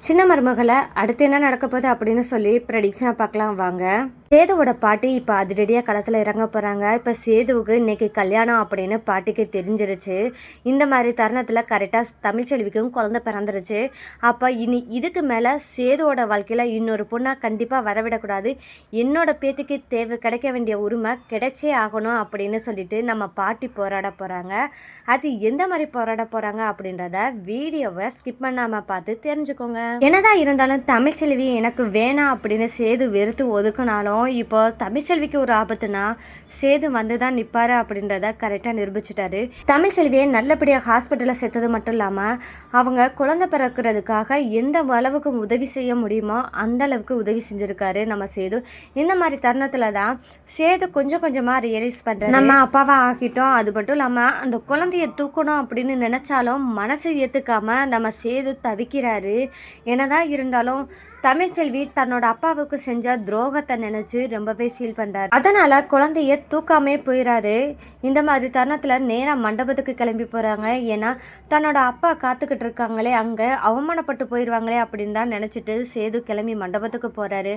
சின்ன மருமகளை அடுத்து என்ன நடக்க போகுது அப்படின்னு சொல்லி ப்ரெடிக்ஷனாக பார்க்கலாம் வாங்க. சேதுவோட பாட்டி இப்போ அதிரடியாக களத்தில் இறங்க போகிறாங்க. இப்போ சேதுவுக்கு இன்னைக்கு கல்யாணம் அப்படின்னு பாட்டிக்கு தெரிஞ்சிருச்சு. இந்த மாதிரி தருணத்தில் கரெக்டாக தமிழ்ச்செல்விக்கும் குழந்தை பிறந்துருச்சு. அப்போ இனி இதுக்கு மேலே சேதுவோட வாழ்க்கையில் இன்னொரு பொண்ணாக கண்டிப்பாக வரவிடக்கூடாது, என்னோட பேத்திக்கு கிடைக்க வேண்டிய உரிமை கிடைச்சே ஆகணும் அப்படின்னு சொல்லிட்டு நம்ம பாட்டி போராட போகிறாங்க. அது எந்த மாதிரி போராட போகிறாங்க அப்படின்றத வீடியோவை ஸ்கிப் பண்ணாமல் பார்த்து தெரிஞ்சுக்கோங்க. என்னதான் இருந்தாலும் தமிழ்ச்செல்வி எனக்கு வேணாம் அப்படின்னு சேது வெறுத்து ஒதுக்குனாலும் இப்போ தமிழ்ச்செல்விக்கு ஒரு ஆபத்துனா சேது வந்து தான் நிற்பாரு அப்படின்றத கரெக்டாக நிரூபிச்சிட்டாரு. தமிழ்ச்செல்வியை நல்லபடியாக ஹாஸ்பிட்டலில் சேர்த்தது மட்டும் இல்லாமல் அவங்க குழந்தை பிறக்கிறதுக்காக எந்த அளவுக்கு உதவி செய்ய முடியுமோ அந்த அளவுக்கு உதவி செஞ்சுருக்காரு நம்ம சேது. இந்த மாதிரி தருணத்தில் தான் சேது கொஞ்சம் கொஞ்சமாக ரியலைஸ் பண்ணுறாரு, நம்ம அப்பாவை ஆக்கிட்டோம். அது மட்டும் இல்லாமல் அந்த குழந்தைய தூக்கணும் அப்படின்னு நினச்சாலும் மனசை ஏற்றுக்காம நம்ம சேது தவிக்கிறாரு. என்னதான் இருந்தாலும் தமிழ்ச்செல்வி தன்னோட அப்பாவுக்கு செஞ்ச துரோகத்தை நினச்சி ரொம்பவே ஃபீல் பண்ணுறாரு. அதனால் குழந்தைய தூக்காமே போயிடாரு. இந்த மாதிரி தருணத்தில் நேராக மண்டபத்துக்கு கிளம்பி போகிறாங்க. ஏன்னா தன்னோட அப்பா காத்துக்கிட்டு இருக்காங்களே, அங்கே அவமானப்பட்டு போயிடுவாங்களே அப்படின்னு தான் நினச்சிட்டு சேது கிளம்பி மண்டபத்துக்கு போகிறாரு.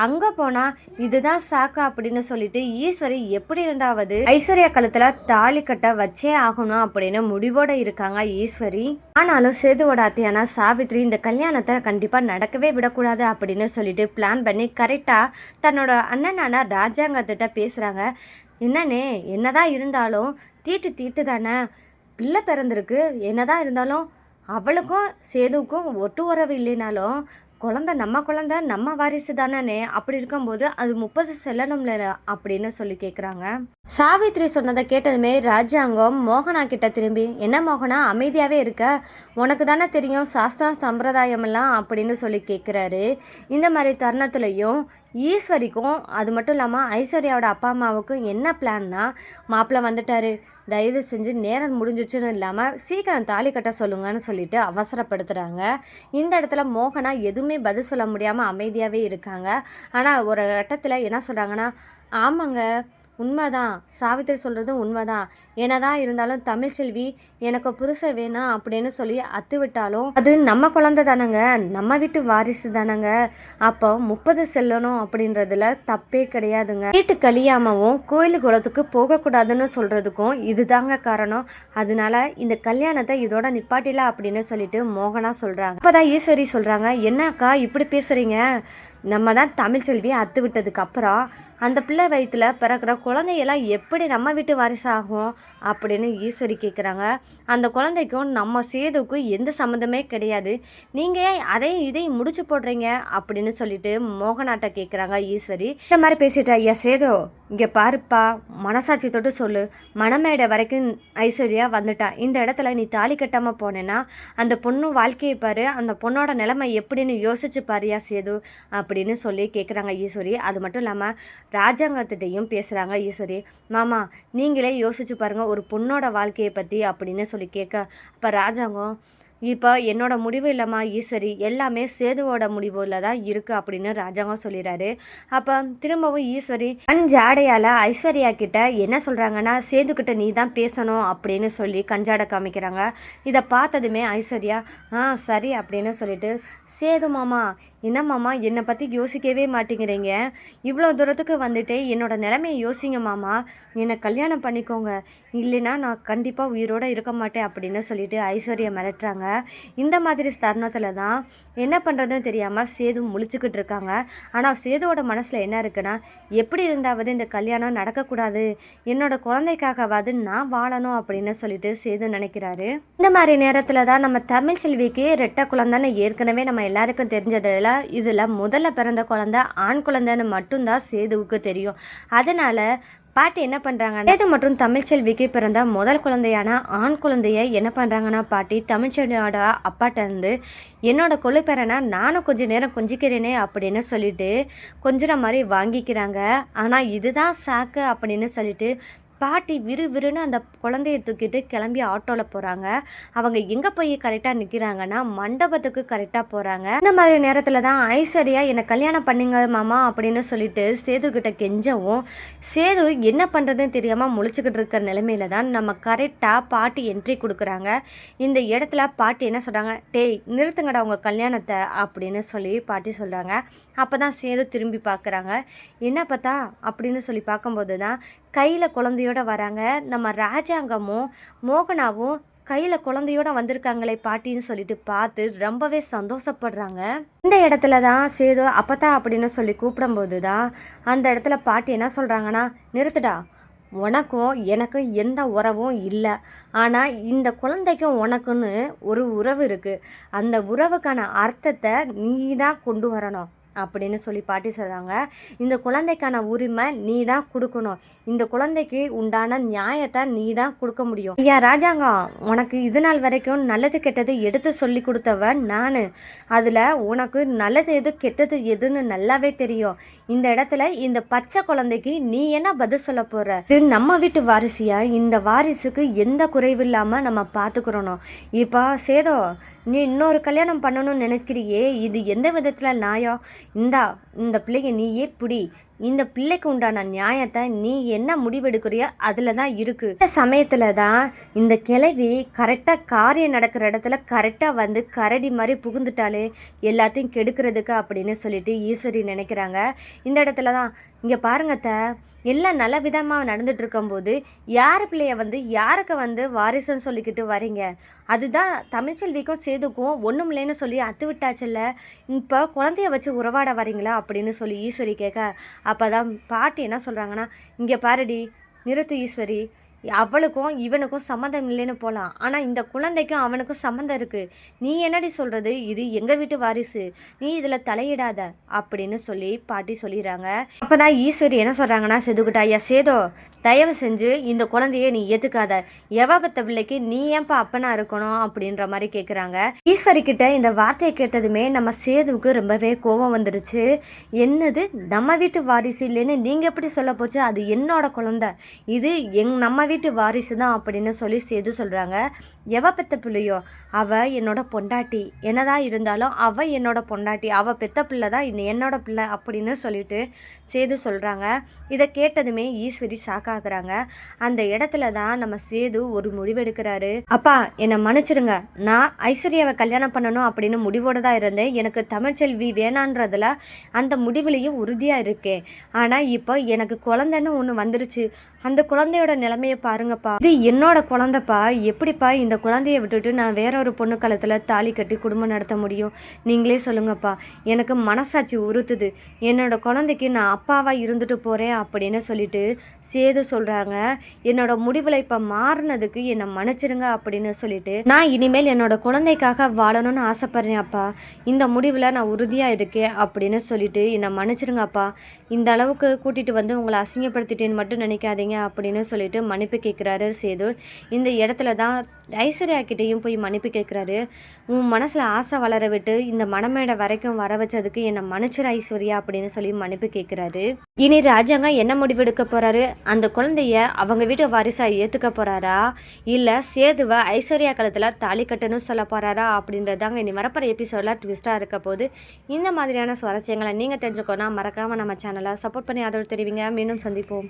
அங்கே போனால் இதுதான் சாக்கா அப்படின்னு சொல்லிட்டு ஈஸ்வரி எப்படி இருந்தாவது ஐஸ்வர்யா கழுத்தில் தாலி கட்ட வச்சே ஆகணும் அப்படின்னு முடிவோடு இருக்காங்க ஈஸ்வரி. ஆனாலும் சேதுவோட அத்தையான சாவித்ரி இந்த கல்யாணத்தை கண்டிப்பாக நடக்கவே விடக்கூடாது அப்படின்னு சொல்லிட்டு பிளான் பண்ணி கரெக்டாக தன்னோட அண்ணனான ராஜாங்கத்திட்ட பேசுகிறாங்க. என்னன்னே, என்னதான் இருந்தாலும் தீட்டு தானே, பிள்ளை பிறந்திருக்கு. என்னதான் இருந்தாலும் அவளுக்கும் சேதுவுக்கும் ஒட்டு உறவு இல்லைனாலும் குழந்தை நம்ம குழந்தை நம்ம வாரிசு தானே. அப்படி இருக்கும்போது அது 30 செல்லணும்ல அப்படின்னு சொல்லி கேட்குறாங்க. சாவித்ரி சொன்னதை கேட்டதுமே ராஜாங்கம் மோகனா கிட்ட திரும்பி, என்ன மோகனா அமைதியாகவே இருக்க, உனக்கு தானே தெரியும் சாஸ்திர சம்பிரதாயமெல்லாம் அப்படின்னு சொல்லி கேட்குறாரு. இந்த மாதிரி தருணத்துலையும் ஈஸ்வரிக்கும் அது மட்டும் இல்லாமல் ஐஸ்வர்யாவோட அப்பா அம்மாவுக்கும் என்ன பிளான்னா, மாப்பிள்ளை வந்துட்டாரு, தயவு செஞ்சு நேரம் முடிஞ்சிச்சுன்னு இல்லாமல் சீக்கிரம் தாலி கட்ட சொல்லுங்கன்னு சொல்லிட்டு அவசரப்படுத்துகிறாங்க. இந்த இடத்துல மோகனா எதுவுமே பதில் சொல்ல முடியாமல் அமைதியாகவே இருக்காங்க. ஆனால் ஒரு கட்டத்தில் என்ன சொல்கிறாங்கன்னா, ஆமாங்க உண்மைதான், சாவித்திரி சொல்கிறதும் உண்மைதான், என்னதான் இருந்தாலும் தமிழ்ச்செல்வி எனக்கு புருஷன் வேணாம் அப்படின்னு சொல்லி அத்துவிட்டாலும் அது நம்ம குழந்தை தானங்க, நம்ம வீட்டு வாரிசு தானங்க. அப்போ 30 செல்லணும் அப்படின்றதுல தப்பே கிடையாதுங்க. வீட்டு கழியாமவும் கோயில் குளத்துக்கு போகக்கூடாதுன்னு சொல்கிறதுக்கும் இதுதாங்க காரணம். அதனால இந்த கல்யாணத்தை இதோட நிப்பாட்டில அப்படின்னு சொல்லிட்டு மோகனா சொல்கிறாங்க. அப்போதான் ஈஸ்வரி சொல்கிறாங்க, என்னக்கா இப்படி பேசுகிறீங்க, நம்ம தான் தமிழ்ச்செல்வி அத்து விட்டதுக்கு அப்புறம் அந்த பிள்ளை வயிற்றுல பிறக்கிற குழந்தையெல்லாம் எப்படி நம்ம வீட்டு வாரிசாகும் அப்படின்னு ஈஸ்வரி கேட்குறாங்க. அந்த குழந்தைக்கும் நம்ம சேதுக்கும் எந்த சம்மந்தமே கிடையாது, நீங்கள் அதையும் இதையும் முடிச்சு போடுறீங்க அப்படின்னு சொல்லிட்டு மோகனாட்ட கேட்குறாங்க ஈஸ்வரி. இந்த மாதிரி பேசிட்டு, ஐயா சேது இங்கே பாருப்பா, மனசாட்சி தொட்டு சொல்லு, மணமேடை வரைக்கும் ஐஸ்வர்யா வந்துட்டா, இந்த இடத்துல நீ தாலி கட்டாமல் போனேன்னா அந்த பொண்ணு வாழ்க்கையை பாரு, அந்த பொண்ணோட நிலைமை எப்படின்னு யோசிச்சு பாரியா சேது அப்படின்னு சொல்லி கேட்குறாங்க ஈஸ்வரி. அது மட்டும் இல்லாமல் ராஜாங்கத்திட்டையும் பேசுகிறாங்க ஈஸ்வரி. மாமா நீங்களே யோசிச்சு பாருங்கள் ஒரு பொண்ணோட வாழ்க்கையை பற்றி அப்படின்னு சொல்லி கேட்க, அப்போ ராஜாங்கம், இப்போ என்னோட முடிவு இல்லைம்மா ஈஸ்வரி, எல்லாமே சேதுவோட முடிவில் தான் இருக்குது அப்படின்னு ராஜாங்கம் சொல்லிடுறாரு. அப்போ திரும்பவும் ஈஸ்வரி கஞ்சாடையால் ஐஸ்வர்யா கிட்ட என்ன சொல்கிறாங்கன்னா, சேதுக்கிட்ட நீ தான் பேசணும் அப்படின்னு சொல்லி கஞ்சாடை காமிக்கிறாங்க. இதை பார்த்ததுமே ஐஸ்வர்யா சரி அப்படின்னு சொல்லிட்டு, சேது மாமா என்ன மாமா என்னை பற்றி யோசிக்கவே மாட்டேங்கிறீங்க, இவ்வளோ தூரத்துக்கு வந்துட்டு என்னோட நிலைமையை யோசிங்க மாமா, என்னை கல்யாணம் பண்ணிக்கோங்க, இல்லைன்னா நான் கண்டிப்பாக உயிரோடு இருக்க மாட்டேன் அப்படின்னு சொல்லிட்டு ஐஸ்வர்யா மிரட்டுறாங்க. இந்த மாதிரி தருணத்தில் தான் என்ன பண்ணுறதுன்னு தெரியாமல் சேது முழிச்சுக்கிட்டு இருக்காங்க. ஆனால் சேதுவோட மனசில் என்ன இருக்குன்னா, எப்படி இருந்தாவது இந்த கல்யாணம் நடக்கக்கூடாது, என்னோட குழந்தைக்காகவாது நான் வாழணும் அப்படின்னு சொல்லிட்டு சேது நினைக்கிறாரு. இந்த மாதிரி நேரத்தில் தான் நம்ம தமிழ்ச்செல்விக்கு ரெட்டை குழந்தைன்னு ஏற்கனவே நம்ம எல்லாருக்கும் தெரிஞ்சதில் இதில் முதல்ல பிறந்த குழந்தை ஆண் குழந்தைன்னு மட்டும்தான் சேதுவுக்கு தெரியும். அதனால் பாட்டி என்ன பண்ணுறாங்க, சேது மற்றும் தமிழ்ச்செல்விக்கு பிறந்த முதல் குழந்தையான ஆண் குழந்தைய என்ன பண்ணுறாங்கன்னா, பாட்டி தமிழ்ச்செல்வியோட அப்பாட்ட இருந்து என்னோட கொள்ளுப்பேரனா நானும் கொஞ்சம் நேரம் கொஞ்சிக்கிறேனே அப்படின்னு சொல்லிட்டு கொஞ்சிற மாதிரி வாங்கிக்கிறாங்க. ஆனால் இதுதான் சாக்கு அப்படின்னு சொல்லிட்டு பாட்டி விறுவிறுன்னு அந்த குழந்தைய தூக்கிட்டு கிளம்பி ஆட்டோவில் போகிறாங்க. அவங்க எங்கே போய் கரெக்டாக நிற்கிறாங்கன்னா மண்டபத்துக்கு கரெக்டாக போகிறாங்க. இந்த மாதிரி நேரத்தில் தான் ஐஸ்வர்யா என்னை கல்யாணம் பண்ணிங்க மாமா அப்படின்னு சொல்லிட்டு சேதுக்கிட்ட கெஞ்சவும், சேது என்ன பண்ணுறதுன்னு தெரியாமல் முழிச்சுக்கிட்டு இருக்கிற நிலைமையில தான் நம்ம கரெக்டாக பாட்டி என்ட்ரி கொடுக்குறாங்க. இந்த இடத்துல பாட்டி என்ன சொல்கிறாங்க, டேய் நிறுத்துங்கடா உங்கள் கல்யாணத்தை அப்படின்னு சொல்லி பாட்டி சொல்கிறாங்க. அப்போ தான் சேது திரும்பி பார்க்குறாங்க. என்ன பார்த்தா அப்படின்னு சொல்லி பார்க்கும்போது தான் கையில் குழந்தையோட வராங்க. நம்ம ராஜாங்கமும் மோகனாவும் கையில் குழந்தையோட வந்திருக்காங்களே பாட்டின்னு சொல்லிட்டு பார்த்து ரொம்பவே சந்தோஷப்படுறாங்க. இந்த இடத்துல தான் சேது அப்பத்தா அப்படின்னு சொல்லி கூப்பிடும்போது தான் அந்த இடத்துல பாட்டி என்ன சொல்கிறாங்கன்னா, நிறுத்துடா, உனக்கும் எனக்கும் எந்த உறவும் இல்லை, ஆனால் இந்த குழந்தைக்கும் உனக்குன்னு ஒரு உறவு இருக்குது, அந்த உறவுக்கான அர்த்தத்தை நீ தான் கொண்டு வரணும் அப்படின்னு சொல்லி பாட்டி சொல்கிறாங்க. இந்த குழந்தைக்கான உரிமை நீ தான் கொடுக்கணும், இந்த குழந்தைக்கு உண்டான நியாயத்தை நீ தான் கொடுக்க முடியும். ஐயா ராஜாங்கம், உனக்கு இது நாள் வரைக்கும் நல்லது கெட்டது எடுத்து சொல்லி கொடுத்தவன் நான், அதில் உனக்கு நல்லது எது கெட்டது எதுன்னு நல்லாவே தெரியும். இந்த இடத்துல இந்த பச்சை குழந்தைக்கு நீ என்ன பதில் சொல்ல போகிற? இது நம்ம வீட்டு வாரிசியா, இந்த வாரிசுக்கு எந்த குறைவு இல்லாமல் நம்ம பார்த்துக்கிறணும். இப்போ சேதோ, நீ இன்னொரு கல்யாணம் பண்ணணும்னு நினைக்கிறியே, இது எந்த விதத்தில் நியாயம்? இந்த பிள்ளைங்க நீயே பிடி, இந்த பிள்ளைக்கு உண்டான நியாயத்தை நீ என்ன முடிவெடுக்கிறியோ அதில் தான் இருக்குது. இந்த சமயத்தில் தான் இந்த கிழவி கரெக்டாக காரியம் நடக்கிற இடத்துல கரெக்டாக வந்து கரடி மாதிரி புகுந்துட்டாலே எல்லாத்தையும் கெடுக்கிறதுக்கு அப்படின்னு சொல்லிட்டு ஈஸ்வரி நினைக்கிறாங்க. இந்த இடத்துல தான் இங்கே பாருங்கத்த, எல்லாம் நல்ல விதமாக நடந்துட்டு இருக்கும்போது யார் பிள்ளைய வந்து யாருக்கு வந்து வாரிசுன்னு சொல்லிக்கிட்டு வரீங்க? அதுதான் தமிழ்ச்செல்விக்கும் சேதுக்கும் ஒன்றும் இல்லைன்னு சொல்லி அத்து விட்டாச்சுல்ல, இப்போ குழந்தைய வச்சு உறவாட வரீங்களா அப்படின்னு சொல்லி ஈஸ்வரி கேட்க, அப்போ தான் பாட்டி என்ன சொல்கிறாங்கன்னா, இங்கே பாருடி, நிறுத்து ஈஸ்வரி, அவளுக்கும் இவனுக்கும் சம்மந்தம் இல்லைன்னு போகலாம், ஆனால் இந்த குழந்தைக்கும் அவனுக்கும் சம்மந்தம் இருக்குது. நீ என்னடி சொல்கிறது? இது எங்கள் வீட்டு வாரிசு, நீ இதில் தலையிடாத அப்படின்னு சொல்லி பாட்டி சொல்லிடுறாங்க. அப்போ தான் ஈஸ்வரி என்ன சொல்கிறாங்கன்னா, சேதுக்கிட்ட, ஐயா சேதோ, தயவு செஞ்சு இந்த குழந்தைய நீ ஏற்றுக்காத, எவபத்த பிள்ளைக்கு நீ ஏன்பா அப்பனா இருக்கணும் அப்படின்ற மாதிரி கேட்குறாங்க. ஈஸ்வரி கிட்ட இந்த வார்த்தையை கேட்டதுமே நம்ம சேதுவுக்கு ரொம்பவே கோபம் வந்துருச்சு. என்னது நம்ம வீட்டு வாரிசு இல்லைன்னு நீங்கள் எப்படி சொல்ல போச்சு? அது என்னோட குழந்தை, இது நம்ம வீட்டு வாரிசு தான் அப்படின்னு சொல்லி சேது சொல்கிறாங்க. எவ பெத்த பிள்ளையோ அவள் என்னோட பொண்டாட்டி, என்னதான் இருந்தாலும் அவள் என்னோட பொண்டாட்டி, அவள் பெத்த பிள்ளை தான் என்னோட பிள்ளை அப்படின்னு சொல்லிட்டு சேது சொல்கிறாங்க. இதை கேட்டதுமே ஈஸ்வரி சாக்காக்குறாங்க. அந்த இடத்துல தான் நம்ம சேது ஒரு முடிவெடுக்கிறாரு. அப்பா என்னை மன்னிச்சிருங்க, நான் ஐஸ்வர்யாவை கல்யாணம் பண்ணணும் அப்படின்னு முடிவோடு தான் இருந்தேன். எனக்கு தமிழ்ச்செல்வி வேணான்றதுல அந்த முடிவுலையும் உறுதியாக இருக்கேன். ஆனால் இப்போ எனக்கு குழந்தைன்னு ஒன்று வந்துருச்சு, அந்த குழந்தையோட நிலைமையை பாருங்கப்பா, இது என்னோட குழந்தைப்பா, எப்படிப்பா இந்த குழந்தைய விட்டுட்டு நான் வேற ஒரு பொண்ணு காலத்தில் தாலி கட்டி குடும்பம் நடத்த முடியும்? நீங்களே சொல்லுங்கப்பா, எனக்கு மனசாட்சி உறுத்துது, என்னோட குழந்தைக்கு நான் அப்பாவாக இருந்துட்டு போகிறேன் அப்படின்னு சொல்லிட்டு சேது சொல்கிறாங்க. என்னோட முடிவில் இப்போ மாறினதுக்கு என்னை மன்னிச்சிருங்க அப்படின்னு சொல்லிட்டு, நான் இனிமேல் என்னோட குழந்தைக்காக வாழணும்னு ஆசைப்பட்றேன் அப்பா, இந்த முடிவில் நான் உறுதியாக இருக்கேன் அப்படின்னு சொல்லிட்டு என்னை மன்னிச்சிருங்க அப்பா, இந்த அளவுக்கு கூட்டிகிட்டு வந்து உங்களை அசிங்கப்படுத்திட்டேன்னு மட்டும் நினைக்காதீங்க அப்படின்னு சொல்லிட்டு மன்னிப்பு கேட்குறாரு சேது. இந்த இடத்துல தான் ஐஸ்வர்யா கிட்டேயும் போய் மன்னிப்பு கேட்குறாரு. உன் மனசில் ஆசை வளர விட்டு இந்த மணமேடை வரைக்கும் வர வச்சதுக்கு என்னை மன்னிச்சிரு ஐஸ்வர்யா அப்படின்னு சொல்லி மன்னிப்பு கேட்குறாரு. இனி ராஜாங்க என்ன முடிவெடுக்க போகிறாரு? அந்த குழந்தைய அவங்க வீட்டு வாரிசாக ஏற்றுக்க போகிறாரா, இல்லை சேதுவை ஐஸ்வர்யா காலத்தில் தாலி கட்டணும்னு சொல்ல போகிறாரா அப்படின்றதாங்க இனி வரப்போகிற எபிசோடில் ட்விஸ்ட்டாக இருக்க போது. இந்த மாதிரியான சுவாரஸ்யங்களை நீங்கள் தெரிஞ்சுக்கோன்னா மறக்காமல் நம்ம சேனலை சப்போர்ட் பண்ணி ஆதரவு தெரிவிங்க. மீண்டும் சந்திப்போம்.